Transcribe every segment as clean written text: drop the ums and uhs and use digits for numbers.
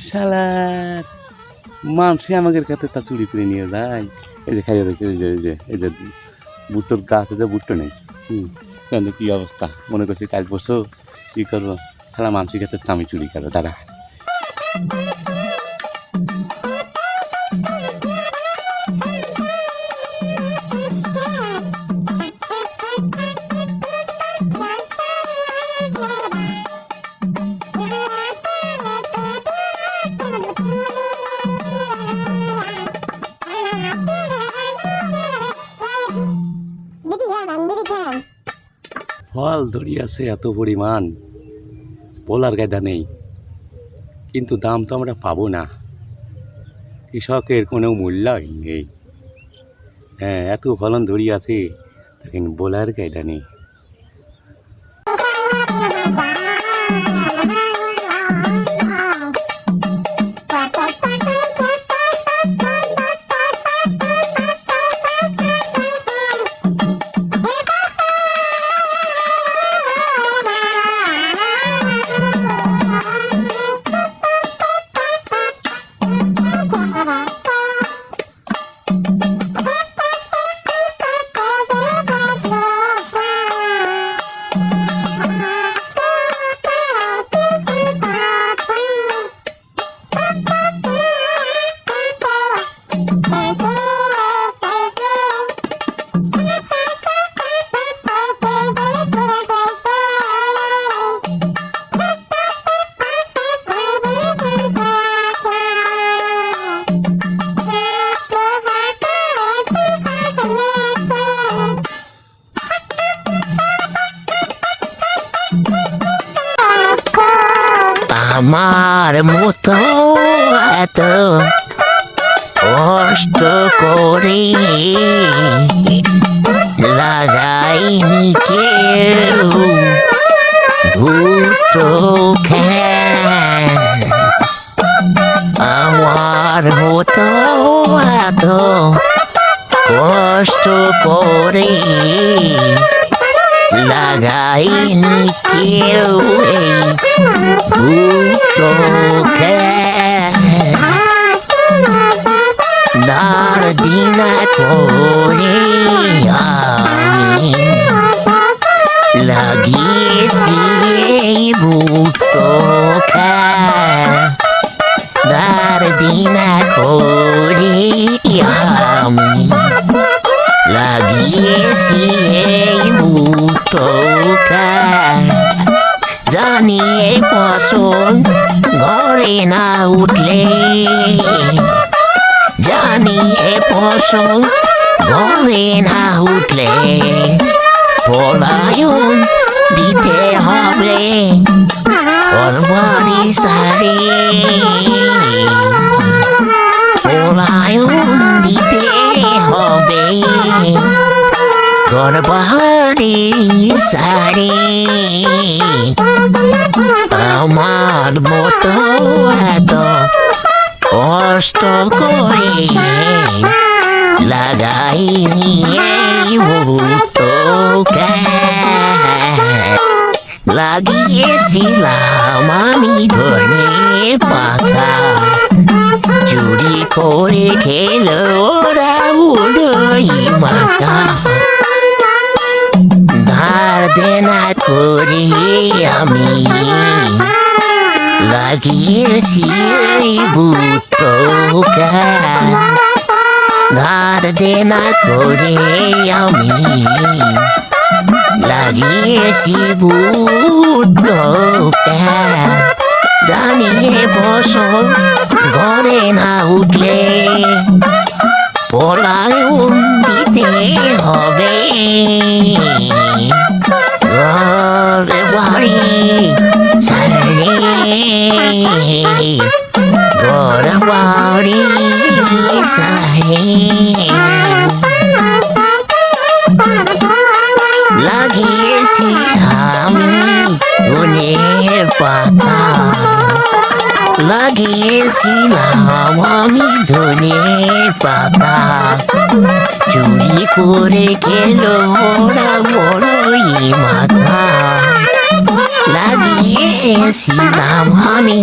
শালার মানুষ আমাদের কাছে তা চুরি করে নিয়ে যায়। এই যে খাইয়ে রেখে এই যে ভুট্টোর গাছ আছে, ভুট্টো নেই। কেন কি অবস্থা, মনে করছি কাল বসো কী করবো, শালা মানুষের কাছে আমি চুরি করবো দাঁড়া। ফল ধরি আছে এত পরিমাণ, বলার কায়দা নেই, কিন্তু দাম তো আমরা পাবো না, কৃষকের কোনো মূল্যই নেই। হ্যাঁ, এত ফলন ধরি আছে, কিন্তু বলার কায়দা নেই। আমার মতো এত কষ্ট করে লাগাইনি কেউ ভুট্টো খ্যান। আমার মতো এত কষ্ট করে লাগাইনি কেউ ভুট্টো খ্যান। দিনা করে আমি লাগিয়েছি ভুট্টো খ্যান। দিনা করে আমি লাগিয়েছি ভুট্টো খ্যান। জানি এই ফসল ঘরে না উঠলে, জানি এ ফসল ঘরে না উঠলে পলায়ন দিতে হবে ঘরবাড়ি সারে। পলায়ন দিতে হবে ঘরবাড়ি সারে। আমার মতো এত কষ্ট করে লাগাইনি ভুট্টো খ্যান। লাগিয়েছিলাম আমি ধনে পাতা, চুরি করে খেলো ওরা উড়োই মাথা। ধার দেনা করে আমি লাগিয়েছি ভুট্টো খ্যান। ধার দেনা করে আমি লাগিয়েছি ভুট্টো খ্যান। জানি ফসল ঘরে না উঠলে পলায়ন দিতে হবে ঘর বাড়ি সারে। ঘর বাড়ি সারে লাগিয়েছি আমি ধনের পাতা, লাগিয়েছিলাম আমি ধনের পাতা। চুরি করে খেলো ওরা বড়ই মাথা। লাগিয়ে লাগিয়েছিলাম আমি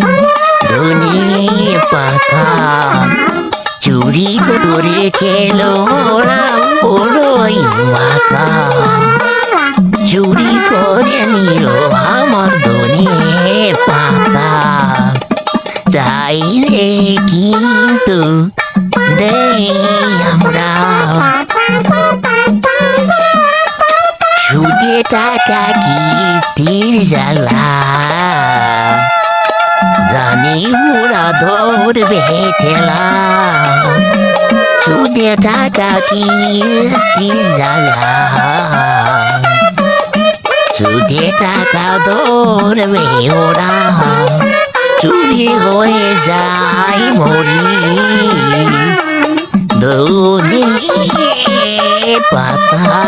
ধনে পাতা চুরি করে খেলো ওরা বড়ই মাথা চুরি করে নিল আমার ধনে পাতা চাইলে কিন্তু দেই আমরা সুদে টাকা কীর্তির জ্বালা জানি ওরা ধরবে ঠেলা সুদে টাকা কীর্তির জ্বালা সুদে টাকা ধরবে ওরা চুরি হয়ে যায় মরিস ধনে পাতা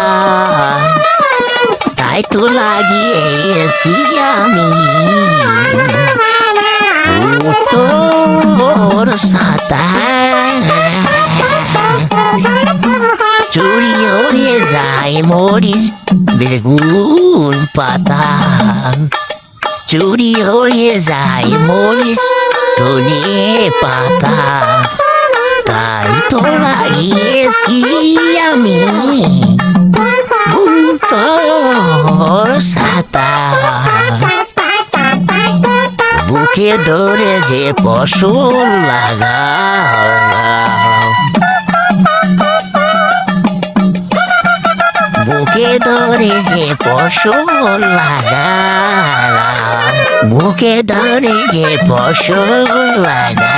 তাই তো লাগিয়েছি আমি তোর সাতা চুরি হয়ে যায় মরিস বেগুন পাতা চুরি হয়ে যায় মরিস ধনে পাতা তাই তো লাগিয়েছি আমি তোর সাতা বুকে ধরে যে ফসল লাগা বুকে ধরে যে ফসল লাগা বুকে ধরে যে ফসল লাগা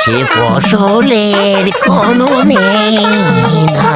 সে ফসলের কোনো নেই না